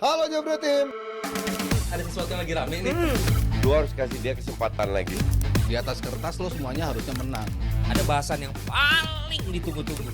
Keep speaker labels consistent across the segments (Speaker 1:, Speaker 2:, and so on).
Speaker 1: Halo Jabro Tim.
Speaker 2: Ada sesuatu yang lagi rame nih.
Speaker 3: Lu harus kasih dia kesempatan lagi.
Speaker 4: Di atas kertas lo semuanya harusnya menang.
Speaker 2: Ada bahasan yang paling ditunggu-tunggu.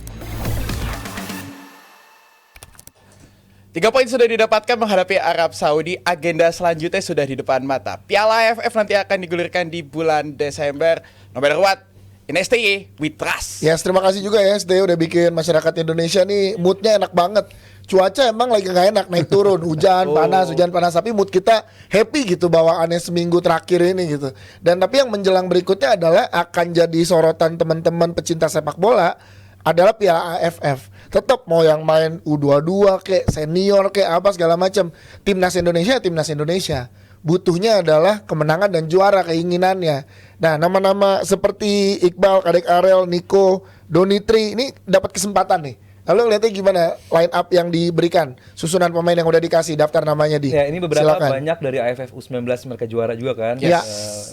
Speaker 5: 3 poin sudah didapatkan menghadapi Arab Saudi. Agenda selanjutnya sudah di depan mata. Piala AFF nanti akan digulirkan di bulan Desember. No matter what, in STY, we trust.
Speaker 1: Yes, terima kasih juga ya STY udah bikin masyarakat Indonesia nih moodnya enak banget. Cuaca emang lagi gak enak, naik turun, hujan panas, tapi mood kita happy gitu bawaannya seminggu terakhir ini gitu. Dan tapi yang menjelang berikutnya adalah akan jadi sorotan teman-teman pecinta sepak bola adalah Piala AFF. Tetap mau yang main U22 kayak senior kayak apa segala macam, timnas Indonesia butuhnya adalah kemenangan dan juara keinginannya. Nah, nama-nama seperti Iqbal, Kadek Arel, Niko, Donitri ini dapat kesempatan nih. Lalu lihatnya gimana line up yang diberikan, susunan pemain yang udah dikasih daftar namanya di.
Speaker 2: Ya, ini beberapa
Speaker 1: Silakan.
Speaker 2: banyak dari AFF U19 mereka juara juga kan.
Speaker 1: Ya.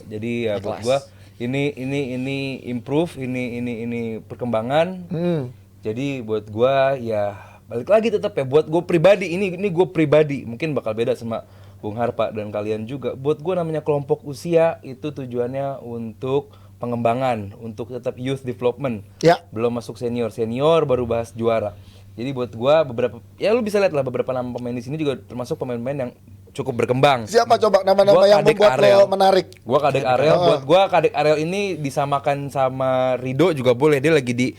Speaker 2: Jadi ya buat gua ini improve, ini perkembangan. Jadi buat gua ya balik lagi tetap ya buat gua pribadi ini gua pribadi mungkin bakal beda sama Bung Harpa dan kalian juga. Buat gua namanya kelompok usia itu tujuannya untuk pengembangan, untuk tetap youth development.
Speaker 1: Ya.
Speaker 2: Belum masuk senior baru bahas juara. Jadi buat gua beberapa ya lu bisa lihat lah beberapa nama pemain di sini juga termasuk pemain-pemain yang cukup berkembang.
Speaker 1: Siapa coba nama-nama
Speaker 2: Gua
Speaker 1: yang
Speaker 2: Kadek
Speaker 1: membuat
Speaker 2: Arel.
Speaker 1: lo menarik?
Speaker 2: Gua Kadek Arel, buat gua Kadek Arel ini disamakan sama Rido juga boleh. Dia lagi di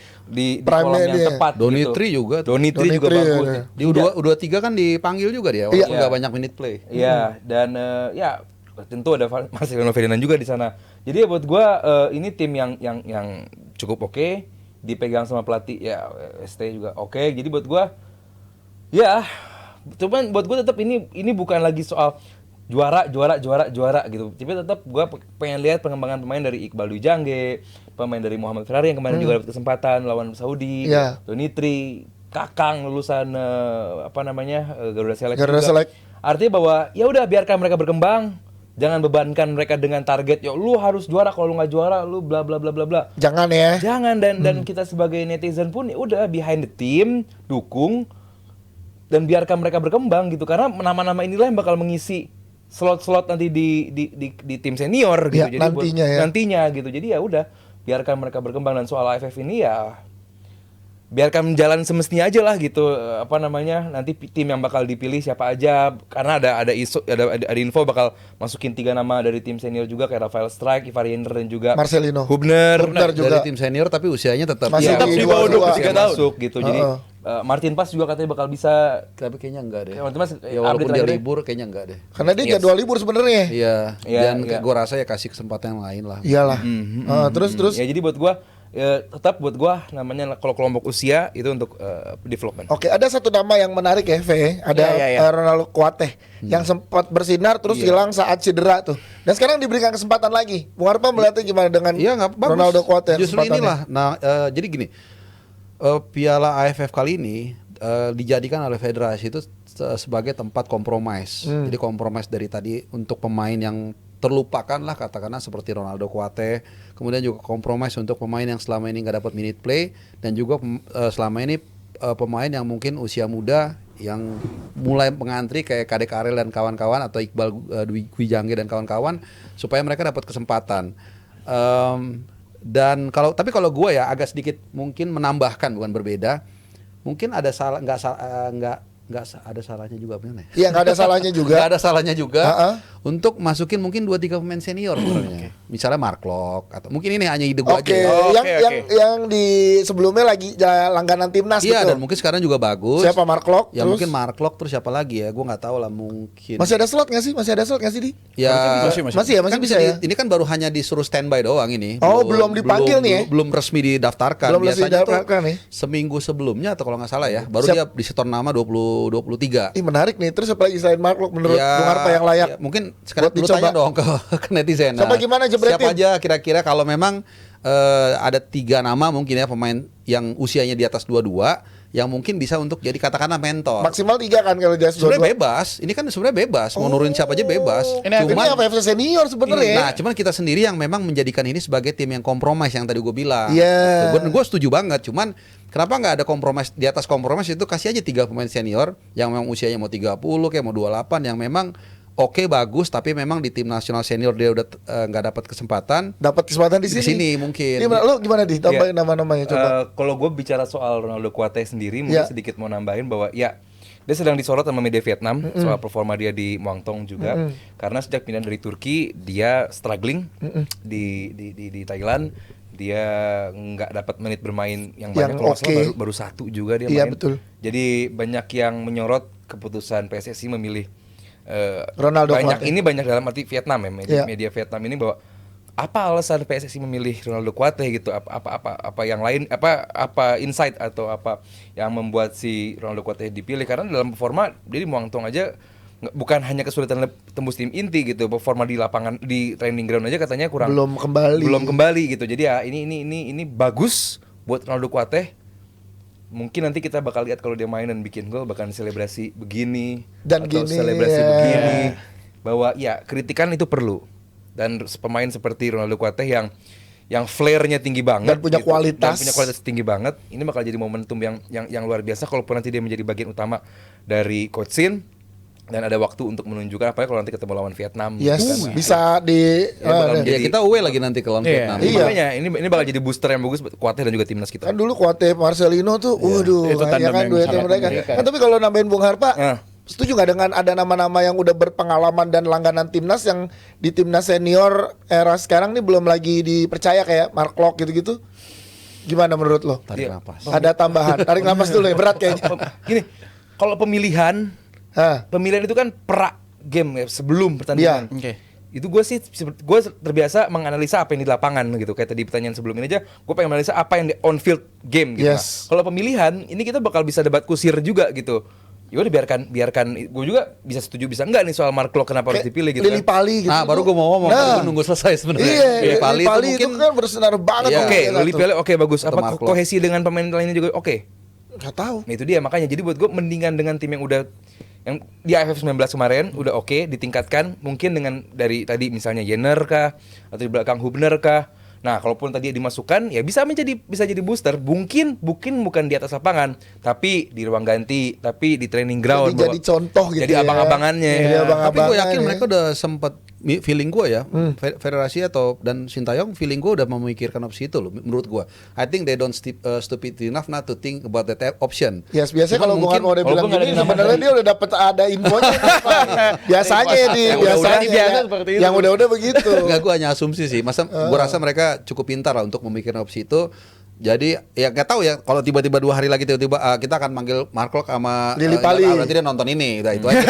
Speaker 1: Prime-nya
Speaker 2: kolom yang
Speaker 1: dia.
Speaker 2: tepat
Speaker 4: Donitri
Speaker 2: gitu.
Speaker 4: juga tuh.
Speaker 2: Donitri juga
Speaker 1: Donitri,
Speaker 2: bagus.
Speaker 1: ya.
Speaker 4: Di U23 kan dipanggil juga dia, walaupun
Speaker 2: Iya.
Speaker 4: nggak banyak minute play.
Speaker 2: Iya, dan ya tentu ada Marcelino Ferdinand juga di sana. Jadi ya buat gua ini tim yang cukup oke, dipegang sama pelatih ya ST juga oke. Jadi buat gua ya cuman buat gua tetap ini bukan lagi soal juara gitu. Tapi tetap gua pengen lihat pengembangan pemain dari Iqbal Dwi Jangge, pemain dari Muhammad Ferrari yang kemarin juga dapat kesempatan lawan Saudi,
Speaker 1: Iya.
Speaker 2: Donitri, Kakang lulusan Garuda Select
Speaker 1: Garuda
Speaker 2: juga.
Speaker 1: Select.
Speaker 2: Artinya bahwa ya udah biarkan mereka berkembang. Jangan bebankan mereka dengan target ya lu harus juara, kalau lu nggak juara lu bla bla bla bla bla.
Speaker 1: Jangan ya.
Speaker 2: Jangan dan kita sebagai netizen pun ya udah behind the team, dukung dan biarkan mereka berkembang gitu karena nama-nama inilah yang bakal mengisi slot-slot nanti di tim senior gitu.
Speaker 1: Ya, nantinya ya.
Speaker 2: Nantinya gitu. Jadi ya udah biarkan mereka berkembang dan soal AFF ini ya biarkan jalan semestinya aja lah gitu. Nanti tim yang bakal dipilih siapa aja karena ada info bakal masukin 3 nama dari tim senior juga kayak Rafael Strike, Ivar Yender dan juga
Speaker 1: Marcelino.
Speaker 2: Hubner
Speaker 1: juga.
Speaker 4: Dari tim senior tapi usianya tetap
Speaker 1: Masih
Speaker 2: tetap
Speaker 1: di
Speaker 2: di bawah
Speaker 1: 22
Speaker 2: 23 tahun masuk gitu. Jadi
Speaker 1: Uh-uh.
Speaker 2: Martin Pass juga katanya bakal bisa.
Speaker 4: tapi kayaknya enggak deh.
Speaker 2: Martin Pass
Speaker 4: Ya walaupun
Speaker 2: update
Speaker 4: dia
Speaker 2: terakhirnya.
Speaker 4: libur kayaknya enggak deh.
Speaker 1: Karena dia jadwal libur sebenarnya.
Speaker 4: Iya,
Speaker 2: Iya,
Speaker 4: dan
Speaker 2: iya.
Speaker 4: gua rasa ya kasih kesempatan yang lain lah.
Speaker 1: Iyalah. Terus
Speaker 2: Ya jadi buat gua tetap buat gua namanya kalau kelompok usia itu untuk development.
Speaker 1: Oke, ada satu nama yang menarik ya, V. Ada
Speaker 2: Ya.
Speaker 1: Ronaldo Kuateh yang sempat bersinar terus hilang saat cedera tuh. Dan sekarang diberikan kesempatan lagi. Bung Harpa melihatnya gimana dengan
Speaker 4: Iya nggak bagus.
Speaker 1: Ronaldo Kuateh?
Speaker 4: Justru
Speaker 1: kesempatannya?
Speaker 4: inilah. Nah, jadi gini, Piala AFF kali ini dijadikan oleh federasi itu sebagai tempat kompromis. Jadi kompromis dari tadi untuk pemain yang terlupakan lah katakanlah seperti Ronaldo Kuateh, kemudian juga kompromis untuk pemain yang selama ini nggak dapat minute play dan juga selama ini pemain yang mungkin usia muda yang mulai mengantri kayak Kadek Arel dan kawan-kawan atau Iqbal Dwi Jangge dan kawan-kawan supaya mereka dapat kesempatan. Dan kalau gue ya agak sedikit mungkin menambahkan bukan berbeda, mungkin ada salah nggak ada salahnya juga benar ya?
Speaker 1: Iya, nggak ada salahnya juga.
Speaker 4: Nggak ada salahnya juga untuk masukin mungkin 2-3 pemain senior sebenarnya. Misalnya Mark Locke atau mungkin ini hanya ide gua
Speaker 1: Oke,
Speaker 4: aja.
Speaker 1: yang di sebelumnya lagi langganan timnas
Speaker 4: Iya,
Speaker 1: gitu.
Speaker 4: dan mungkin sekarang juga bagus.
Speaker 1: Siapa Mark Locke?
Speaker 4: Ya
Speaker 1: terus
Speaker 4: mungkin Mark Locke terus siapa lagi ya? Gua nggak tahu lah mungkin.
Speaker 1: masih ada slot nggak sih? Di?
Speaker 4: Ya
Speaker 1: Masih
Speaker 4: kan
Speaker 1: bisa ya.
Speaker 4: Ini kan baru hanya disuruh standby doang ini.
Speaker 1: Oh, belum dipanggil nih ya?
Speaker 4: Belum resmi didaftarkan.
Speaker 1: Belum resmi
Speaker 4: Biasanya tuh
Speaker 1: didaftarkan nih.
Speaker 4: seminggu sebelumnya atau kalau nggak salah ya, baru
Speaker 1: Siap.
Speaker 4: dia disetor nama 23.
Speaker 1: Ih, menarik nih. Terus apa lagi selain Mark Locke menurut Bung Harpa yang layak?
Speaker 4: Ya, mungkin sekarang
Speaker 1: buat
Speaker 4: dulu
Speaker 1: dicoba?
Speaker 4: tanya dong ke netizen.
Speaker 1: Coba gimana jebretin?
Speaker 4: Siapa aja kira-kira kalau memang ada 3 nama mungkin ya pemain yang usianya di atas 22 yang mungkin bisa untuk jadi katakanlah mentor.
Speaker 1: Maksimal 3 kan kalau Jas
Speaker 4: Sebenarnya bebas. Ini kan sebenarnya bebas. Mau nurunin siapa aja bebas.
Speaker 5: Ini
Speaker 1: Ini apa FC senior sebenarnya.
Speaker 4: Nah, cuman kita sendiri yang memang menjadikan ini sebagai tim yang kompromis yang tadi gue bilang.
Speaker 1: Iya.
Speaker 4: Gue setuju banget. Cuman kenapa nggak ada kompromis di atas kompromis itu kasih aja 3 pemain senior yang memang usianya mau 30 kayak mau 28 yang memang oke bagus tapi memang di tim nasional senior dia udah nggak dapat kesempatan.
Speaker 1: Dapat kesempatan di
Speaker 4: Di
Speaker 1: sini.
Speaker 4: sini mungkin.
Speaker 1: Lo gimana di tambahin
Speaker 2: Iya.
Speaker 1: nama-namanya coba.
Speaker 2: Kalau gue bicara soal Ronaldo Kuate sendiri, mungkin
Speaker 1: Ya.
Speaker 2: sedikit mau nambahin bahwa ya dia sedang disorot sama media Vietnam soal performa dia di Muangthong juga, karena sejak pindah dari Turki dia struggling di Thailand, dia nggak dapat menit bermain yang banyak,
Speaker 1: Yang
Speaker 2: kalau nggak salah
Speaker 1: oke.
Speaker 2: baru 1 juga dia
Speaker 1: Iya,
Speaker 2: main.
Speaker 1: betul.
Speaker 2: Jadi banyak yang menyorot keputusan PSSI memilih
Speaker 1: Ronaldo
Speaker 2: banyak
Speaker 1: Kuate.
Speaker 2: ini banyak dalam arti Vietnam ya, media,
Speaker 1: Iya.
Speaker 2: media Vietnam ini bahwa apa alasan PSSI memilih Ronaldo Kuate gitu, apa yang lain, apa insight atau apa yang membuat si Ronaldo Kuate dipilih, karena dalam performa dia di Muangthong aja bukan hanya kesulitan tembus tim inti gitu, performa di lapangan di training ground aja katanya kurang
Speaker 1: Belum kembali.
Speaker 2: gitu. Jadi ya ini bagus buat Ronaldo Kuate. Mungkin nanti kita bakal lihat kalau dia main dan bikin gol bakal selebrasi begini
Speaker 1: Dan
Speaker 2: atau
Speaker 1: gini,
Speaker 2: selebrasi
Speaker 1: ya.
Speaker 2: begini, bahwa ya kritikan itu perlu, dan pemain seperti Ronaldo Kuate yang flare-nya tinggi banget
Speaker 1: Dan punya kualitas.
Speaker 2: dan punya kualitas tinggi banget, ini bakal jadi momentum yang luar biasa kalaupun nanti dia menjadi bagian utama dari Coach Shin dan ada waktu untuk menunjukkan, apalagi kalau nanti ketemu lawan Vietnam
Speaker 1: Yes,
Speaker 2: gitu kan.
Speaker 1: bisa di
Speaker 2: Ya, bakal
Speaker 1: ada.
Speaker 2: menjadi-
Speaker 4: Ya kita away lagi nanti ke lawan
Speaker 5: Iya.
Speaker 4: Vietnam.
Speaker 1: Iya.
Speaker 2: Makanya ini bakal jadi booster yang bagus buat Kuate dan juga timnas kita.
Speaker 1: Kan dulu Kuate Marcelino tuh, waduh,
Speaker 5: Itu tandem
Speaker 1: ya kan
Speaker 5: yang
Speaker 1: duetnya
Speaker 5: sangat
Speaker 1: mereka.
Speaker 5: mengerikan.
Speaker 1: Kan tapi kalau nambahin Bung Harpa,
Speaker 2: Ah.
Speaker 1: setuju nggak dengan ada nama-nama yang udah berpengalaman dan langganan timnas yang di timnas senior era sekarang nih belum lagi dipercaya kayak Mark Klok gitu-gitu? Gimana menurut lo?
Speaker 4: Tarik
Speaker 2: Iya.
Speaker 4: nafas.
Speaker 1: Ada tambahan, tarik nafas dulu ya, berat kayaknya.
Speaker 2: Gini, kalau pemilihan
Speaker 1: Hah.
Speaker 2: pemilihan itu kan pra game ya, sebelum pertandingan.
Speaker 5: Oke.
Speaker 2: Itu gue terbiasa menganalisa apa yang di lapangan gitu. Kayak tadi pertanyaan sebelum ini aja, gue pengen menganalisa apa yang di on field game gitu.
Speaker 1: Yes.
Speaker 2: Nah, kalau pemilihan ini kita bakal bisa debat kusir juga gitu. Ya udah biarkan gue juga bisa setuju bisa enggak nih soal Mark Klok kenapa harus
Speaker 1: Kayak
Speaker 2: dipilih gitu.
Speaker 1: Lili
Speaker 2: kan.
Speaker 1: Pali gitu.
Speaker 4: Nah, baru gue mau ngomong, tadi gue nunggu selesai sebenarnya.
Speaker 1: Iya,
Speaker 4: Lili
Speaker 1: Lili Pali itu kan bersinar banget.
Speaker 4: Iya.
Speaker 1: tuh
Speaker 2: Oke,
Speaker 1: kayak
Speaker 2: Lili
Speaker 1: gitu.
Speaker 2: Pali oke bagus.
Speaker 4: Atau
Speaker 2: Apa
Speaker 4: Mark Klok.
Speaker 2: kohesi dengan pemain lainnya juga oke.
Speaker 1: Nggak tahu.
Speaker 2: Nah itu dia, makanya jadi buat gue mendingan dengan tim yang udah yang di AFF 19 kemarin udah oke ditingkatkan, mungkin dengan dari tadi misalnya Jenner kah atau di belakang Hubner kah. Nah, kalaupun tadi dimasukkan ya bisa jadi booster, mungkin bukan di atas lapangan, tapi di ruang ganti, tapi di training ground.
Speaker 1: Jadi contoh gitu
Speaker 2: Jadi
Speaker 1: ya.
Speaker 2: abang-abangannya.
Speaker 1: Jadi
Speaker 2: Ya.
Speaker 1: abang-abangan.
Speaker 4: Tapi gue yakin
Speaker 1: ya.
Speaker 4: mereka udah sempat feeling gue ya, federasi dan Sintayong feeling gue udah memikirkan opsi itu loh. Menurut gue, I think they don't stupid enough not to think about that option.
Speaker 1: Yes, biasanya
Speaker 4: Cuman
Speaker 1: kalau Bung
Speaker 4: mungkin-
Speaker 1: Harpa udah
Speaker 2: kalau
Speaker 1: bilang
Speaker 2: gua nggak
Speaker 1: gini,
Speaker 2: ada nama
Speaker 1: sebenarnya dia udah dapat ada infonya. Biasanya ya di
Speaker 5: Yang
Speaker 1: biasanya
Speaker 5: udah biasa
Speaker 1: ya.
Speaker 5: seperti itu.
Speaker 1: Yang udah begitu.
Speaker 4: Enggak, gue hanya asumsi sih. Masa gue rasa mereka cukup pintar lah untuk memikirkan opsi itu. Jadi ya nggak tahu ya kalau tiba-tiba 2 hari lagi tiba-tiba kita akan manggil Mark Klok sama
Speaker 1: Lili Pali.
Speaker 4: berarti dia nonton ini, udah itu aja.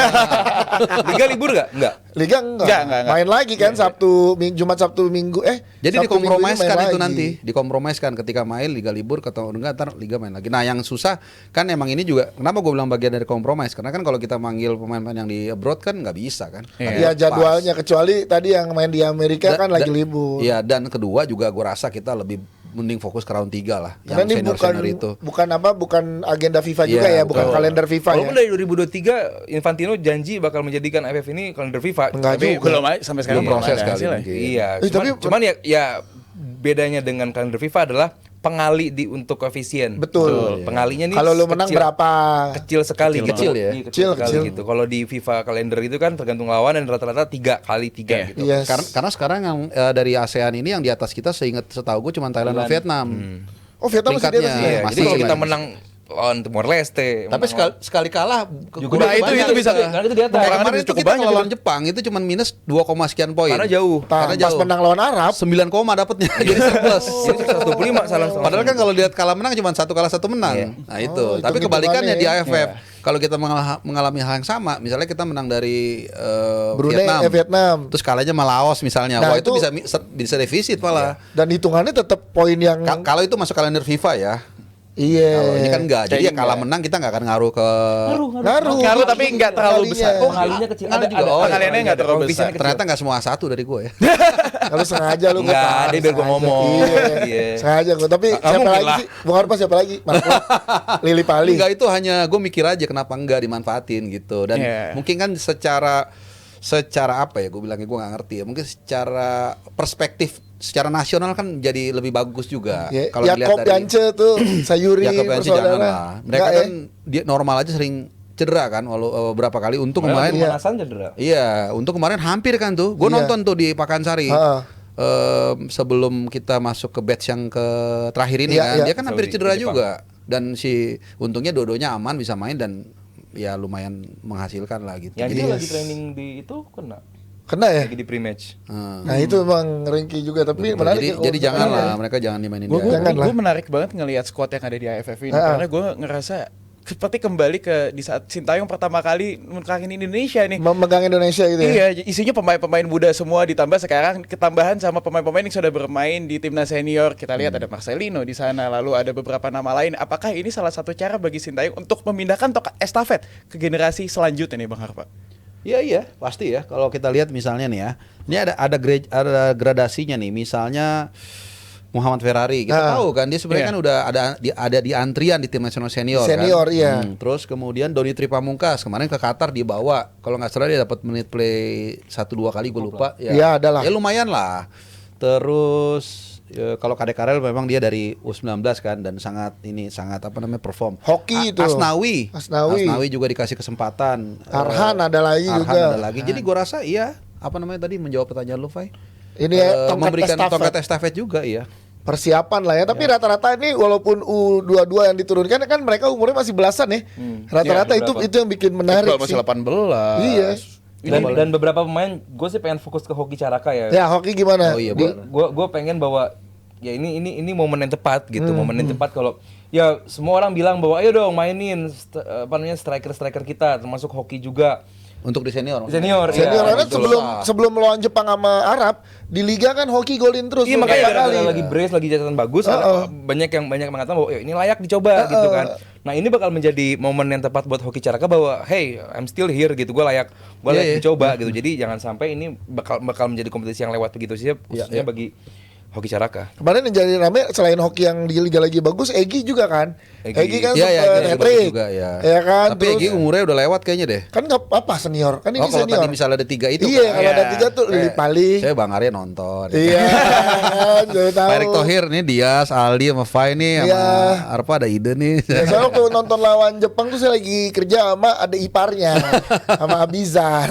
Speaker 2: Liga libur gak? Enggak.
Speaker 1: Liga enggak.
Speaker 5: Enggak.
Speaker 1: Main lagi kan Jumat Sabtu Minggu
Speaker 4: Jadi
Speaker 1: Sabtu, Minggu ini
Speaker 4: dikompromiskan
Speaker 1: main
Speaker 4: itu
Speaker 1: lagi.
Speaker 4: nanti, dikompromiskan ketika main liga libur atau enggak ntar liga main lagi. Nah yang susah kan emang ini juga kenapa gue bilang bagian dari kompromis karena kan kalau kita manggil pemain-pemain yang di abroad kan nggak bisa kan.
Speaker 1: Iya jadwalnya kecuali tadi yang main di Amerika kan lagi libur.
Speaker 4: Iya dan kedua juga gue rasa kita lebih mending fokus ke round 3 lah.
Speaker 1: Karena ini bukan agenda FIFA juga
Speaker 4: Iya,
Speaker 1: ya, bukan
Speaker 4: betul.
Speaker 1: kalender FIFA
Speaker 2: Walaupun
Speaker 1: ya.
Speaker 2: dari 2023 Infantino janji bakal menjadikan AFF ini kalender FIFA.
Speaker 1: Enggak
Speaker 5: Tapi
Speaker 1: juga.
Speaker 5: belum sampai sekarang
Speaker 4: Belum
Speaker 5: belum
Speaker 4: proses
Speaker 5: ada
Speaker 4: kali
Speaker 5: hasilnya.
Speaker 4: mungkin.
Speaker 2: Iya,
Speaker 1: tapi-
Speaker 2: cuman ya bedanya dengan kalender FIFA adalah pengali untuk koefisien.
Speaker 1: Betul.
Speaker 2: Pengalinya nih
Speaker 1: Kalau lu menang
Speaker 2: kecil-
Speaker 1: berapa?
Speaker 2: Kecil sekali gitu.
Speaker 4: Kecil ya?
Speaker 2: Iya,
Speaker 1: Kecil,
Speaker 2: sekali
Speaker 1: kecil.
Speaker 2: gitu. Kalau di FIFA kalender itu kan tergantung lawan dan rata-rata 3 kali 3
Speaker 5: Iya.
Speaker 2: gitu.
Speaker 1: Yes.
Speaker 4: Karena sekarang yang dari ASEAN ini yang di atas kita setahu gue cuma Thailand dan Vietnam.
Speaker 1: Oh Vietnam masih di atas
Speaker 4: Peringkatnya.
Speaker 1: ya?
Speaker 2: Iya,
Speaker 4: Masih
Speaker 2: jadi kalau kita
Speaker 4: masih.
Speaker 2: menang lawan Timor Leste,
Speaker 4: Tapi sekali kalah
Speaker 2: Juga
Speaker 5: itu bisa
Speaker 2: karena itu di atas.
Speaker 4: Kayak
Speaker 5: Kekurangan
Speaker 4: kemarin
Speaker 5: itu
Speaker 4: itu
Speaker 5: cukup
Speaker 4: kita
Speaker 5: banyak
Speaker 4: lawan Jepang itu cuma minus 2, sekian poin.
Speaker 2: Karena jauh.
Speaker 4: Karena
Speaker 1: Pas
Speaker 4: jauh.
Speaker 1: menang lawan Arab
Speaker 4: 9 dapatnya jadi surplus.
Speaker 2: Jadi 125 salah.
Speaker 4: Padahal kan kalau lihat kalah menang cuma 1 kalah 1 menang.
Speaker 2: Iya.
Speaker 4: Nah itu.
Speaker 1: Oh,
Speaker 4: Tapi kebalikannya di
Speaker 1: hitung-hitungannya
Speaker 4: AFF. Kalau kita mengalami hal yang sama, misalnya kita menang dari
Speaker 1: Brunei,
Speaker 4: Vietnam,
Speaker 1: Vietnam.
Speaker 4: terus kalahnya sama Laos misalnya,
Speaker 1: Nah,
Speaker 4: wah itu
Speaker 1: itu-
Speaker 4: bisa defisit malah.
Speaker 1: Dan hitungannya tetap poin yang
Speaker 4: Kalau itu masuk kalender FIFA ya.
Speaker 1: Iya.
Speaker 4: Kalau ini kan enggak. Jadi ya
Speaker 5: Jadi
Speaker 4: kalah
Speaker 5: enggak.
Speaker 4: menang kita enggak akan ngaruh ke
Speaker 5: Ngaruh tapi nggak terlalu
Speaker 1: Pengalinya.
Speaker 5: besar.
Speaker 2: Pengalinya kecil.
Speaker 4: Ngaruh juga. Oh,
Speaker 5: pengaliannya nggak terlalu besar.
Speaker 4: ternyata enggak semua A1 dari gue ya.
Speaker 1: Kalau sengaja lu
Speaker 2: Enggak,
Speaker 1: gua tahu,
Speaker 2: dia biar gua
Speaker 1: sengaja.
Speaker 2: ngomong.
Speaker 1: Iya.
Speaker 2: Iya.
Speaker 1: Sengaja gua. Tapi
Speaker 2: Nggak
Speaker 1: siapa
Speaker 2: mungkin
Speaker 1: lagi
Speaker 2: lah.
Speaker 1: sih? Bung Harpa siapa lagi? Marco. Lili Pali.
Speaker 4: Enggak, itu hanya gue mikir aja kenapa enggak dimanfaatin gitu. Dan
Speaker 5: Iya.
Speaker 4: mungkin kan secara apa ya, gue bilangnya gue nggak ngerti ya, mungkin secara perspektif secara nasional kan jadi lebih bagus juga
Speaker 1: Ya,
Speaker 4: kalau dilihat
Speaker 1: Yakob
Speaker 4: dari
Speaker 1: Yance tuh Sayuri
Speaker 4: Yakob Yance jangan
Speaker 1: bersaudara.
Speaker 4: lah. Mereka
Speaker 1: Nggak,
Speaker 4: kan dia normal aja sering cedera kan, walau beberapa kali. Untuk kemarin
Speaker 1: Iya.
Speaker 2: Pemanasan cedera.
Speaker 4: iya, untuk kemarin hampir kan tuh. Gue
Speaker 1: Iya.
Speaker 4: nonton tuh di Pakansari.
Speaker 1: Ha.
Speaker 4: Sebelum kita masuk ke batch yang ke terakhir ini
Speaker 1: Iya,
Speaker 4: kan,
Speaker 1: iya.
Speaker 4: dia kan hampir
Speaker 2: Saudi,
Speaker 4: cedera
Speaker 2: di Jepang.
Speaker 4: juga. Dan si untungnya dua-duanya aman bisa main dan ya lumayan menghasilkan lah gitu.
Speaker 2: Yang
Speaker 4: Jadi
Speaker 2: dia lagi training di itu
Speaker 1: Kena ya?
Speaker 2: lagi di pre-match.
Speaker 1: Nah itu emang Ringki juga tapi menarik ya kalau
Speaker 4: jadi jangan
Speaker 1: misalkan
Speaker 4: lah,
Speaker 1: ya.
Speaker 4: mereka jangan dimainin
Speaker 5: Gue
Speaker 4: di
Speaker 1: Jangan lah.
Speaker 5: menarik banget ngelihat squad yang ada di AFF ini
Speaker 1: Ah.
Speaker 5: karena gue ngerasa seperti kembali ke di saat Sintayong pertama kali menangin Indonesia nih.
Speaker 1: Memegang Indonesia gitu ya.
Speaker 5: Iya, isinya pemain-pemain muda semua ditambah sekarang ketambahan sama pemain-pemain yang sudah bermain di timnas senior. Kita lihat ada Marcelino di sana, lalu ada beberapa nama lain. Apakah ini salah satu cara bagi Sintayong untuk memindahkan tongkat estafet ke generasi selanjutnya nih Bang Harpa?
Speaker 4: Iya pasti ya. Kalau kita lihat misalnya nih ya, ini ada gradasinya nih. Misalnya Muhammad Ferrari, kita
Speaker 1: Ah.
Speaker 4: tahu kan dia sebenarnya
Speaker 5: Iya.
Speaker 4: kan udah ada di antrian di tim nasional senior.
Speaker 1: Senior,
Speaker 4: kan?
Speaker 1: iya.
Speaker 4: Terus kemudian Doni Tripamungkas kemarin ke Qatar dibawa. Kalau nggak salah dia dapat menit play 1-2 kali, gue lupa.
Speaker 1: Iya, adalah.
Speaker 4: Ya lumayan lah. Terus kalau Kadek Karel memang dia dari U19 kan dan sangat apa namanya perform.
Speaker 1: Hoki itu.
Speaker 4: Asnawi.
Speaker 1: Asnawi.
Speaker 4: juga dikasih kesempatan.
Speaker 1: Arhan ada lagi
Speaker 4: Arhan
Speaker 1: juga.
Speaker 4: ada lagi. Jadi gua rasa iya, apa namanya tadi menjawab pertanyaan lu, Fai.
Speaker 1: Ini ya, tongkat
Speaker 4: memberikan
Speaker 1: estafet.
Speaker 4: tongkat estafet juga iya.
Speaker 1: Persiapan lah ya, tapi rata-rata ini walaupun U22 yang diturunkan kan mereka umurnya masih belasan ya. Rata-rata
Speaker 2: Ya,
Speaker 1: itu
Speaker 2: beberapa.
Speaker 1: itu yang bikin menarik
Speaker 5: Iqbal masih
Speaker 1: sih.
Speaker 5: 18.
Speaker 1: Iya.
Speaker 2: Dan beberapa pemain, gue sih pengen fokus ke Hoki Caraka ya.
Speaker 1: Ya, hoki gimana?
Speaker 4: Oh iya,
Speaker 1: Di-
Speaker 4: benar.
Speaker 2: Gue pengen bahwa ya ini momen yang tepat gitu, momen yang tepat kalau ya semua orang bilang bahwa ayo dong mainin apa namanya striker kita, termasuk Hoki juga.
Speaker 4: Untuk di senior.
Speaker 2: Senior,
Speaker 1: Senior
Speaker 2: iya,
Speaker 1: karena
Speaker 2: betul.
Speaker 1: sebelum melawan Jepang sama Arab di liga kan hoki golin terus.
Speaker 2: Iya
Speaker 1: beberapa
Speaker 2: makanya
Speaker 1: kali.
Speaker 2: gara-gara lagi brace, lagi catatan bagus, banyak yang mengatakan bahwa ini layak dicoba gitu kan. Nah ini bakal menjadi momen yang tepat buat Hoki Caraka bahwa hey I'm still here gitu, gue layak dicoba gitu. Jadi jangan sampai ini bakal menjadi kompetisi yang lewat begitu sih, khususnya bagi Hoki Caraka.
Speaker 1: Kemarin yang jadi rame selain hoki yang di liga lagi bagus, Egi juga kan. Egi kan
Speaker 4: Iya,
Speaker 1: sempat
Speaker 4: Egi
Speaker 1: hat-trick.
Speaker 4: bagus juga ya.
Speaker 1: Ya kan.
Speaker 4: Tapi Egi umurnya udah lewat kayaknya deh.
Speaker 1: kan nggak apa senior. Kan ini
Speaker 4: Oh, kalau
Speaker 1: senior.
Speaker 4: tadi misalnya ada 3 itu
Speaker 1: Iya,
Speaker 4: kan.
Speaker 1: kalau ada
Speaker 5: Iya.
Speaker 1: 3 tuh Lili Pali.
Speaker 4: Saya Bang Arya nonton.
Speaker 1: Iya, kan, jadi tahu.
Speaker 4: Pak Erick Thohir nih, Dias, Aldi sama Fai nih sama
Speaker 1: Iya.
Speaker 4: Arpa ada ide nih.
Speaker 1: Ya, soalnya waktu nonton lawan Jepang tuh saya lagi kerja sama ada iparnya sama Abizar.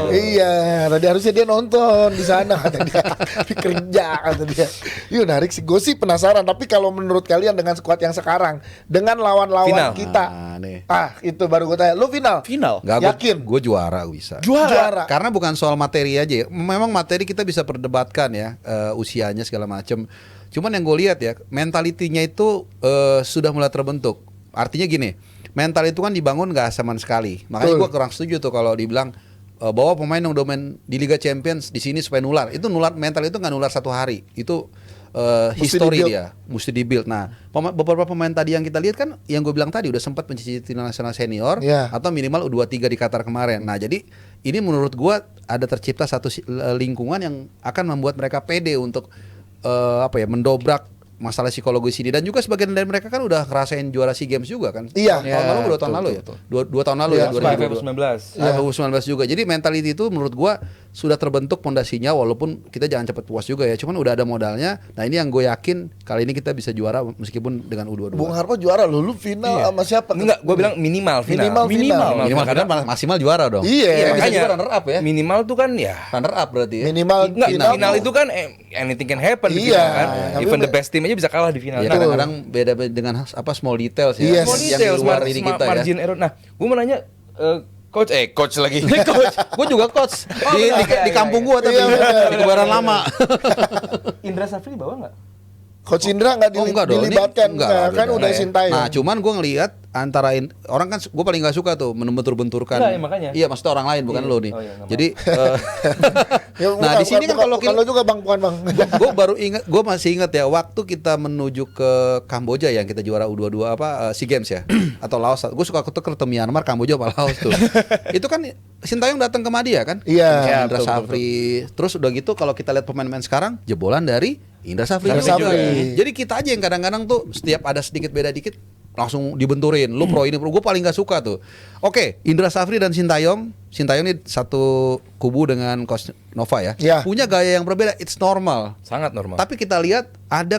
Speaker 1: Iya, tadi harusnya dia nonton di sana kata dia. Tapi kerja kata dia. Iya menarik sih. Gue sih penasaran. Tapi kalau menurut kalian dengan skuad yang sekarang, dengan lawan-lawan
Speaker 2: Final.
Speaker 1: kita,
Speaker 4: Nah, nih.
Speaker 1: itu baru gue tanya. Lu final?
Speaker 5: Final.
Speaker 4: Nggak,
Speaker 1: Yakin?
Speaker 4: gue juara bisa.
Speaker 1: Juara.
Speaker 4: Karena bukan soal materi aja ya. Memang materi kita bisa perdebatkan ya, usianya segala macam. Cuman yang gue lihat ya, mentalitinya itu sudah mulai terbentuk. Artinya gini, mental itu kan dibangun nggak sama sekali. Makanya
Speaker 1: Betul.
Speaker 4: gue kurang setuju tuh kalau dibilang bahwa pemain yang domain di Liga Champions di sini supaya nular. Itu nular, mental itu nggak nular satu hari. Itu
Speaker 1: Mesti
Speaker 4: history
Speaker 1: di-build.
Speaker 4: dia, mesti dibuild. Nah, beberapa pemain tadi yang kita lihat kan, yang gue bilang tadi udah sempat mencicipi tim nasional senior
Speaker 1: Iya.
Speaker 4: atau minimal U23 di Qatar kemarin. Nah, jadi ini menurut gue ada tercipta satu lingkungan yang akan membuat mereka pede untuk mendobrak masalah psikologis ini. Dan juga sebagian dari mereka kan udah ngerasain juara SEA Games juga kan.
Speaker 1: Iya.
Speaker 4: Tahun lalu, 2 tahun lalu ya. Dua tahun lalu
Speaker 1: Iya,
Speaker 4: ya.
Speaker 2: 2019.
Speaker 4: 2019 juga. Jadi mentality itu menurut gua sudah terbentuk pondasinya, walaupun kita jangan cepat puas juga ya. Cuman udah ada modalnya. Nah, ini yang gue yakin kali ini kita bisa juara meskipun dengan U22.
Speaker 1: Bung Harpo juara lu final sama siapa?
Speaker 2: Enggak, gue bilang minimal final.
Speaker 1: Minimal.
Speaker 4: Minimal
Speaker 2: Karena-
Speaker 4: kan maksimal juara dong.
Speaker 1: Iya,
Speaker 4: Bisa
Speaker 2: makanya
Speaker 4: juga runner up ya.
Speaker 2: Minimal tuh kan ya
Speaker 4: Runner up berarti ya.
Speaker 1: Minimal
Speaker 2: Enggak, final,
Speaker 1: tuh.
Speaker 2: itu kan anything can happen di
Speaker 1: Iya,
Speaker 2: final kan.
Speaker 1: tapi
Speaker 2: Even the best team aja bisa kalah di final.
Speaker 4: Ya,
Speaker 2: Nah,
Speaker 4: kadang-kadang beda dengan small details ya.
Speaker 1: Yes.
Speaker 2: small
Speaker 4: Yang
Speaker 2: details,
Speaker 4: di luar ini kita ya.
Speaker 2: margin error. Nah, gue mau nanya coach lagi.
Speaker 4: Coach, gue juga coach di kampung gua tapi
Speaker 1: Iya, benar.
Speaker 4: di Kebayoran Lama.
Speaker 2: Indra Safri bawa nggak?
Speaker 1: Coach Indra nggak
Speaker 4: Oh, enggak dong, ini
Speaker 1: dilibatkan,
Speaker 4: enggak,
Speaker 1: nggak, kan
Speaker 4: beda.
Speaker 1: udah Sintayong.
Speaker 4: Nah, cuman gue ngelihat orang kan gue paling nggak suka tuh bentur-benturkan.
Speaker 2: Nggak, ya makanya.
Speaker 4: Iya, maksudnya orang lain bukan
Speaker 2: Iya.
Speaker 4: lo nih.
Speaker 2: Oh, iya, nggak
Speaker 4: Jadi
Speaker 1: Ya,
Speaker 4: nah di sini kan kalau
Speaker 1: lo juga bang, bukan bang.
Speaker 4: gue baru ingat, gue masih ingat ya waktu kita menuju ke Kamboja yang kita juara U22 SEA Games ya atau Laos. Gue suka ketemu Myanmar, Kamboja, apa Laos tuh. Itu kan Sintayong datang ke Madia kan?
Speaker 1: Iya.
Speaker 5: Ya,
Speaker 4: Indra
Speaker 5: betul,
Speaker 4: Safri. Terus udah gitu kalau kita lihat pemain-pemain sekarang jebolan dari Indra Safri.
Speaker 1: Indra
Speaker 4: juga.
Speaker 1: Safri.
Speaker 4: Jadi kita aja yang kadang-kadang tuh setiap ada sedikit beda dikit langsung dibenturin. Lu pro ini pro, gue paling gak suka tuh. Oke, Indra Safri dan Sintayong ini satu kubu dengan Coach Nova ya.
Speaker 1: Ya.
Speaker 4: Punya gaya yang berbeda, it's normal.
Speaker 2: Sangat normal.
Speaker 4: Tapi kita lihat ada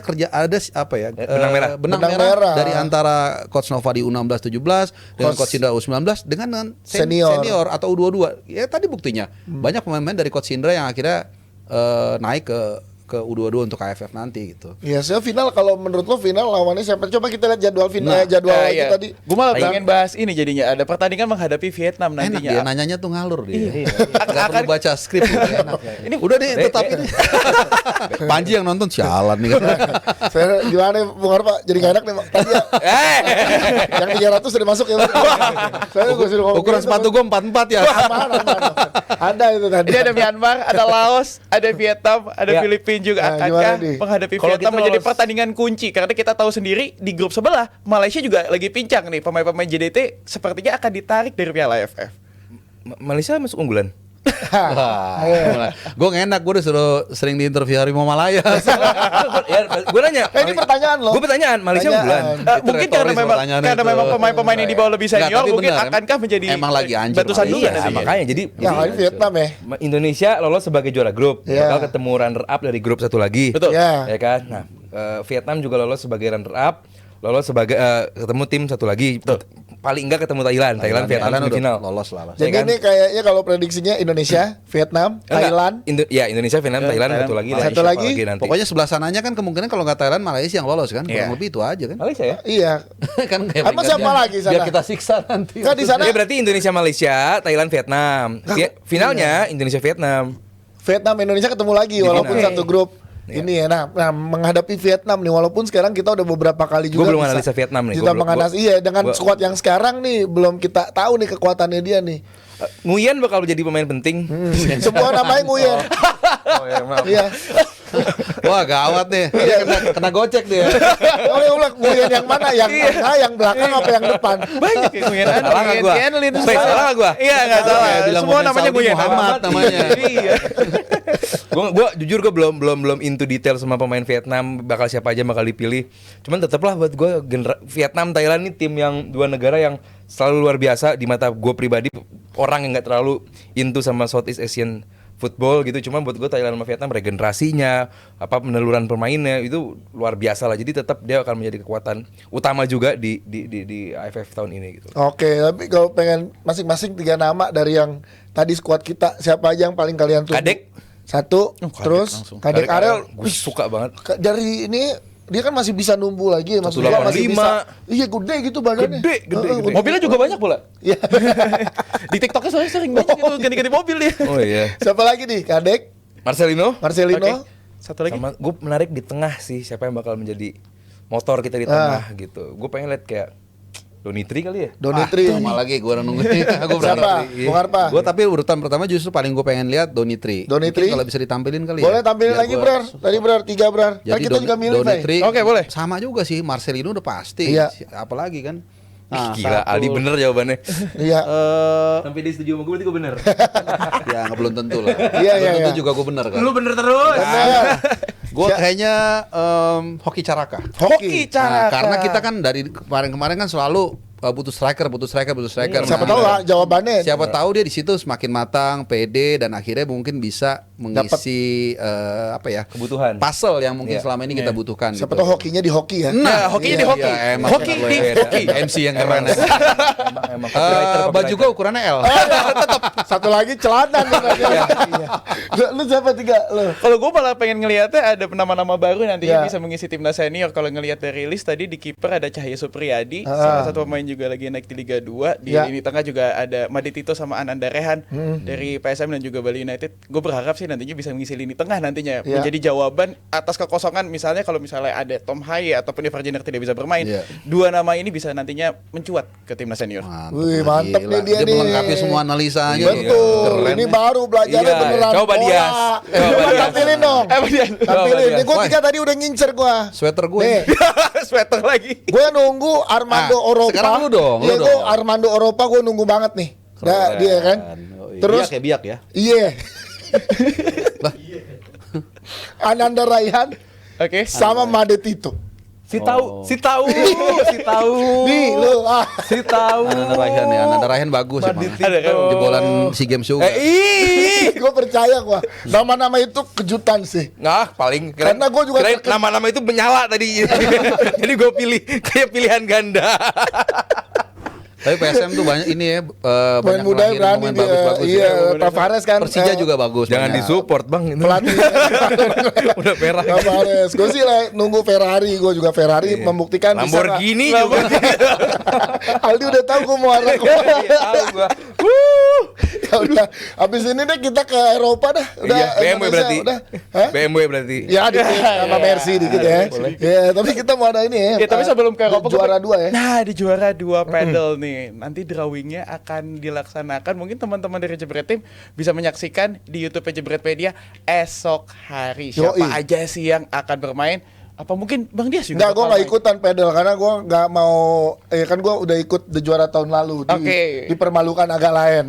Speaker 4: apa ya?
Speaker 2: Benang merah.
Speaker 4: Benang
Speaker 1: Benang
Speaker 4: merah
Speaker 1: merah.
Speaker 4: dari antara Coach Nova di U16 17 dengan Coach Indra U19 dengan senior atau U22. Ya tadi buktinya banyak pemain-pemain dari Coach Indra yang akhirnya naik ke U22 untuk AFF nanti gitu.
Speaker 1: Iya, saya final, kalau menurut lo final lawannya siapa? Coba kita lihat jadwal final,
Speaker 4: Nah,
Speaker 1: jadwal
Speaker 5: Nah,
Speaker 1: itu
Speaker 5: iya.
Speaker 1: tadi.
Speaker 5: Gue malah pengen bahas ini jadinya. Ada pertandingan menghadapi Vietnam
Speaker 4: Enak
Speaker 5: nantinya.
Speaker 4: dia nanyanya tuh ngalur dia.
Speaker 2: Iya.
Speaker 4: Gak perlu baca skrip gitu, enak.
Speaker 5: Ini
Speaker 4: Udah deh tetap ini. Panji yang nonton sialan nih.
Speaker 1: Saya gimana Bung Harpa? Jadi gak enak nih tadi ya. Yang 300 sudah masuk ya. Saya gue suruh ngomong
Speaker 4: Ukuran
Speaker 1: gitu,
Speaker 4: sepatu gue 44 ya.
Speaker 1: aman. Ada itu tadi.
Speaker 5: Ini ada Myanmar, ada Laos, ada Vietnam, ada
Speaker 2: Ya.
Speaker 5: Filipina juga.
Speaker 1: Nah,
Speaker 5: Akankah
Speaker 1: gimana nih?
Speaker 5: menghadapi
Speaker 2: Kalau
Speaker 5: Vietnam
Speaker 2: kita
Speaker 5: menjadi
Speaker 2: lolos-
Speaker 5: pertandingan kunci? Karena kita tahu sendiri di grup sebelah Malaysia juga lagi pincang nih. Pemain-pemain JDT sepertinya akan ditarik dari Piala AFF.
Speaker 2: Malaysia masuk unggulan.
Speaker 4: Gue enak, gue udah sering diinterview Harimau Malaya.
Speaker 2: Ya, gue nanya.
Speaker 1: Ini pertanyaan lo.
Speaker 2: Gue pertanyaan, Malaysia unggulan.
Speaker 4: Itu
Speaker 5: Mungkin karena
Speaker 4: retoris
Speaker 5: memang
Speaker 4: pertanyaannya
Speaker 5: karena
Speaker 4: itu.
Speaker 5: memang pemain-pemain yang di bawah lebih
Speaker 4: Enggak,
Speaker 5: senior
Speaker 4: tapi
Speaker 5: mungkin
Speaker 4: benar,
Speaker 5: akankah menjadi
Speaker 4: emang lagi hancur
Speaker 5: batu sandungan
Speaker 2: Iya,
Speaker 5: nantinya?
Speaker 2: makanya jadi
Speaker 1: Yang lain Vietnam ya.
Speaker 2: Indonesia lolos sebagai juara grup,
Speaker 1: Iya.
Speaker 2: bakal ketemu runner up dari grup satu lagi.
Speaker 5: Betul.
Speaker 1: Ya.
Speaker 2: Ya kan? Nah, Vietnam juga lolos sebagai runner up, lolos sebagai ketemu tim satu lagi. Paling enggak ketemu Thailand, Vietnam
Speaker 4: Thailand udah
Speaker 2: semifinal.
Speaker 4: lolos lah.
Speaker 1: Jadi
Speaker 2: Ya kan?
Speaker 1: ini kayaknya kalau prediksinya Indonesia, Vietnam,
Speaker 2: Enggak,
Speaker 1: Thailand.
Speaker 2: Indonesia, Vietnam, Thailand, satu lagi.
Speaker 5: Malaysia.
Speaker 1: Satu lagi?
Speaker 2: nanti.
Speaker 4: Pokoknya sebelah sananya kan kemungkinan kalau nggak Thailand, Malaysia yang lolos kan.
Speaker 5: Iya.
Speaker 4: Kurang lebih itu aja kan.
Speaker 2: Malaysia ya?
Speaker 1: Iya.
Speaker 4: Kan kayak
Speaker 1: Emang siapa
Speaker 4: peringkatnya.
Speaker 1: lagi sana?
Speaker 4: Biar kita siksa nanti.
Speaker 1: Kan di sana
Speaker 2: Ya berarti Indonesia, Malaysia, Thailand, Vietnam. Finalnya Indonesia, Vietnam.
Speaker 1: Vietnam Indonesia ketemu lagi walaupun
Speaker 2: final.
Speaker 1: satu grup. Ini ya, nah menghadapi Vietnam nih, walaupun sekarang kita udah beberapa kali juga
Speaker 2: Gua belum
Speaker 1: bisa-
Speaker 2: analisa Vietnam nih.
Speaker 1: Kita
Speaker 2: Gua belum-
Speaker 1: menganalisa, iya dengan squad yang sekarang nih belum kita tahu nih kekuatannya dia nih.
Speaker 2: Nguyen bakal jadi pemain penting.
Speaker 1: Semua namanya Nguyen.
Speaker 2: Oh ya, maaf.
Speaker 1: Iya.
Speaker 4: Wah gawat nih. Dia kena gocek dia.
Speaker 1: Oh ya ulah, Nguyen yang mana? Yang tengah, yang belakang apa yang depan?
Speaker 5: Banyak ya Nguyen An,
Speaker 2: Salah nggak
Speaker 5: Nguyen
Speaker 2: gua?
Speaker 5: Tianlin,
Speaker 2: Baik, salah nggak gua?
Speaker 5: Iya nggak salah.
Speaker 4: Kayak bilang
Speaker 5: Semua
Speaker 4: pemain
Speaker 5: namanya
Speaker 4: Saudi
Speaker 5: Nguyen An.
Speaker 4: Muhammad namanya.
Speaker 5: Iya.
Speaker 2: Gua jujur gue belum into detail sama pemain Vietnam bakal siapa aja bakal dipilih. Cuman tetaplah buat gue Vietnam, Thailand ini tim yang dua negara yang selalu luar biasa di mata gue pribadi, orang yang nggak terlalu into sama Southeast Asian football gitu. Cuman buat gue Thailand sama Vietnam regenerasinya, apa peneluran pemainnya itu luar biasa lah. Jadi tetap dia akan menjadi kekuatan utama juga di AFF tahun ini gitu.
Speaker 1: Oke, tapi kalau pengen masing-masing 3 nama dari yang tadi squad kita, siapa aja yang paling kalian tunggu?
Speaker 2: Kadek.
Speaker 1: Satu,
Speaker 5: Kadek
Speaker 1: terus
Speaker 5: langsung.
Speaker 1: Kadek Arel,
Speaker 2: gue suka banget.
Speaker 1: Dari ini dia kan masih bisa numbuh lagi, maksudnya
Speaker 2: 185.
Speaker 1: masih bisa. Iya gede gitu badannya.
Speaker 2: Gede.
Speaker 5: Mobilnya juga banyak pula.
Speaker 1: Iya.
Speaker 5: Di TikToknya soalnya sering banyak itu ganti-ganti mobil dia.
Speaker 2: Oh iya.
Speaker 1: Siapa lagi nih? Kadek,
Speaker 2: Marcelino.
Speaker 1: Marcelino.
Speaker 5: Oke. Satu lagi.
Speaker 2: Sama gue menarik di tengah sih, siapa yang bakal menjadi motor kita di tengah gitu. Gue pengen lihat kayak Donitri kali ya.
Speaker 1: Donitri.
Speaker 4: Sama lagi gue nungguin. Gue
Speaker 1: Siapa? Bung Harpa.
Speaker 4: Gue tapi urutan pertama justru paling gue pengen lihat Donitri.
Speaker 1: Donitri.
Speaker 4: Mungkin kalau bisa ditampilin kali
Speaker 1: Boleh
Speaker 4: ya.
Speaker 1: tampilin
Speaker 4: Biar
Speaker 1: lagi,
Speaker 4: gua-
Speaker 1: Brar. Tadi Brar, 3 Brar. Kan
Speaker 4: Jadi
Speaker 1: kita juga milih, Fai.
Speaker 4: Donitri.
Speaker 5: Oke, boleh.
Speaker 4: Sama juga sih, Marcelino udah pasti.
Speaker 1: Iya.
Speaker 4: Apalagi kan.
Speaker 2: Gila,
Speaker 4: satu.
Speaker 2: Aldi bener jawabannya.
Speaker 1: Iya.
Speaker 2: Sampai dia setuju sama gue berarti gue bener.
Speaker 4: Ya nggak belum tentu lah.
Speaker 1: Iya,
Speaker 4: Belum
Speaker 1: iya,
Speaker 4: tentu
Speaker 1: iya.
Speaker 4: juga gue bener kan.
Speaker 2: Lu bener terus.
Speaker 1: Bener.
Speaker 4: Gue kayaknya Hoki Caraka.
Speaker 1: Hoki.
Speaker 5: Cara.
Speaker 4: Nah, karena kita kan dari kemarin-kemarin kan selalu butuh striker.
Speaker 1: Siapa tahu lah jawabannya.
Speaker 4: Siapa tahu dia di situ semakin matang, pede dan akhirnya mungkin bisa mengisi apa ya?
Speaker 2: Kebutuhan.
Speaker 4: Puzzle yang mungkin
Speaker 2: Iya.
Speaker 4: selama ini kita butukan.
Speaker 1: Siapa
Speaker 4: gitu.
Speaker 1: tahu hokinya di hoki ya.
Speaker 5: Nah, hokinya di hoki.
Speaker 4: Iya, emang
Speaker 5: Hoki
Speaker 4: kalau
Speaker 5: di
Speaker 4: ya,
Speaker 5: hoki.
Speaker 4: MC yang keren. ya.
Speaker 2: Emang
Speaker 4: Baju gue ukurannya L.
Speaker 1: Satu lagi celana nih. Iya. Lu siapa 3 lu?
Speaker 5: Kalau gue malah pengen ngelihatnya ada nama-nama baru nantinya
Speaker 1: Iya.
Speaker 5: bisa mengisi timnas senior. Kalau ngelihat dari list tadi di kiper ada Cahya Supriyadi,
Speaker 1: Ah.
Speaker 5: salah satu pemain juga lagi naik di Liga 2. Di
Speaker 1: Ya.
Speaker 5: lini tengah juga ada Made Tito sama Ananda Rehan dari PSM dan juga Bali United. Gue berharap sih nantinya bisa mengisi lini tengah nantinya.
Speaker 1: Ya.
Speaker 5: Menjadi jawaban atas kekosongan misalnya kalau misalnya ada Tom Haye ataupun Ivar Jenner tidak bisa bermain.
Speaker 4: Iya.
Speaker 5: Dua nama ini bisa nantinya mencuat ke timnas senior.
Speaker 1: Wih, mantep
Speaker 4: gila.
Speaker 1: nih dia nih.
Speaker 4: melengkapi semua analisanya.
Speaker 1: Betul,
Speaker 2: Keren
Speaker 1: ini
Speaker 2: nih.
Speaker 1: baru belajarnya
Speaker 2: Iya,
Speaker 1: beneran
Speaker 2: coba
Speaker 1: bola.
Speaker 2: Dias. Coba
Speaker 1: Coba
Speaker 2: Dias.
Speaker 1: tampilin dong.
Speaker 5: Dias.
Speaker 1: Tampilin.
Speaker 2: Coba
Speaker 1: Nih gue
Speaker 4: Dias.
Speaker 1: 3 tadi udah ngincer gue.
Speaker 4: Sweater gue.
Speaker 1: Nih,
Speaker 5: Sweater lagi.
Speaker 1: gue nunggu Armando
Speaker 4: Ah,
Speaker 1: Oropa.
Speaker 4: sekarang lu dong,
Speaker 1: Iya,
Speaker 4: lu
Speaker 1: gue
Speaker 4: dong.
Speaker 1: Armando Oropa gue nunggu banget nih. Nah, dia kan.
Speaker 4: Oh, iya.
Speaker 1: Terus
Speaker 4: biak ya.
Speaker 1: iya. Ananda Raihan
Speaker 5: Oke.
Speaker 1: sama Made Tito.
Speaker 2: Si tahu. Si tahu.
Speaker 1: Nih lu
Speaker 2: Si tahu.
Speaker 4: Ananda Raihan ya, Ananda Raihan bagus
Speaker 2: Made
Speaker 4: emang.
Speaker 2: Tito.
Speaker 4: Jebolan SEA Games juga.
Speaker 1: gue percaya gua. Nama-nama itu kejutan sih.
Speaker 2: Nah, paling
Speaker 1: Karena gua juga
Speaker 2: kirain
Speaker 1: terkejut.
Speaker 2: nama-nama itu menyala tadi. Jadi gue pilih kayak pilihan ganda.
Speaker 4: Tapi PSM tuh banyak ini ya,
Speaker 1: Pemain
Speaker 4: banyak
Speaker 1: muda
Speaker 4: ngelahirin
Speaker 1: berani
Speaker 4: pemain
Speaker 1: dia.
Speaker 4: bagus-bagus
Speaker 1: Iya,
Speaker 4: ya.
Speaker 1: Tavares kan.
Speaker 4: Persija juga bagus.
Speaker 2: Jangan
Speaker 4: banyak.
Speaker 2: disupport, Bang. Itu.
Speaker 1: Pelatih.
Speaker 2: Udah merah.
Speaker 1: Tavares. Gue sih nunggu Ferrari. Gue juga Ferrari membuktikan bisa nggak.
Speaker 2: Lamborghini juga.
Speaker 1: Aldi udah tahu gue mau arah kemana.
Speaker 2: Iya, tahu gua.
Speaker 1: Ya udah. Abis ini deh kita ke Eropa dah. Udah.
Speaker 2: Iya, BMW
Speaker 1: Indonesia,
Speaker 2: berarti.
Speaker 1: Udah. Hah?
Speaker 2: BMW berarti.
Speaker 1: Ya dikit sama Mercy dikit ya. Ya, tapi kita mau ada ini ya.
Speaker 5: Ya, tapi sebelum ke Eropa
Speaker 1: juara 2 ya.
Speaker 5: Nah, di juara 2 pedal nih. Nanti drawingnya akan dilaksanakan. Mungkin teman-teman dari Jebret Team bisa menyaksikan di YouTube Jebretpedia esok hari. Siapa
Speaker 1: Yoi.
Speaker 5: aja sih yang akan bermain? Apa mungkin Bang Dias juga?
Speaker 1: Enggak, gue
Speaker 5: bakal
Speaker 1: nggak
Speaker 5: main?
Speaker 1: ikutan pedal karena gue nggak mau. Kan gue udah ikut the juara tahun lalu.
Speaker 5: Oke.
Speaker 1: Dipermalukan agak lain.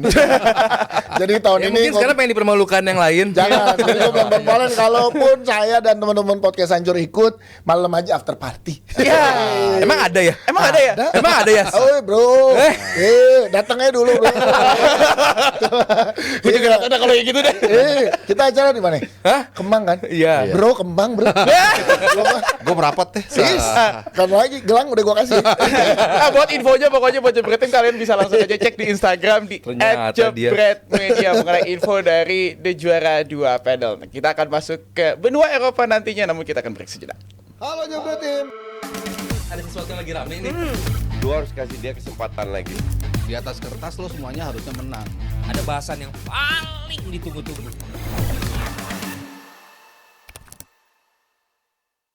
Speaker 1: Jadi tahun
Speaker 2: Ya,
Speaker 1: ini
Speaker 2: mungkin sekarang pengen dipermalukan yang lain.
Speaker 1: jangan. Jadi gue bilang Bang Polen, kalaupun saya dan teman-teman podcast Hancur ikut, malam aja after party.
Speaker 5: Ya.
Speaker 2: Emang ada ya?
Speaker 5: Emang ada ya?
Speaker 2: Emang ada ya?
Speaker 1: Oh bro, datangnya dulu bro.
Speaker 5: Gue juga nggak tahu dah kalau kayak gitu deh.
Speaker 1: Kita acara di mana?
Speaker 2: Hah?
Speaker 1: Kemang kan?
Speaker 2: Iya.
Speaker 1: Bro, Kemang bro.
Speaker 4: Gue merapat deh.
Speaker 1: Sis, kan lagi gelang udah gue kasih.
Speaker 5: Buat infonya pokoknya buat Jebret Team kalian bisa langsung aja cek di Instagram di
Speaker 2: Ternyata dia.
Speaker 5: @jebretmedia mengenai info dari The Juara 2 Pedal. Nah, kita akan masuk ke benua Eropa nantinya, namun kita akan break sejenak.
Speaker 1: Halo Jebret Team.
Speaker 2: Ada sesuatu yang lagi rame ini.
Speaker 3: Lu harus kasih dia kesempatan lagi.
Speaker 4: Di atas kertas lo semuanya harusnya menang.
Speaker 6: Ada bahasan yang paling ditunggu-tunggu.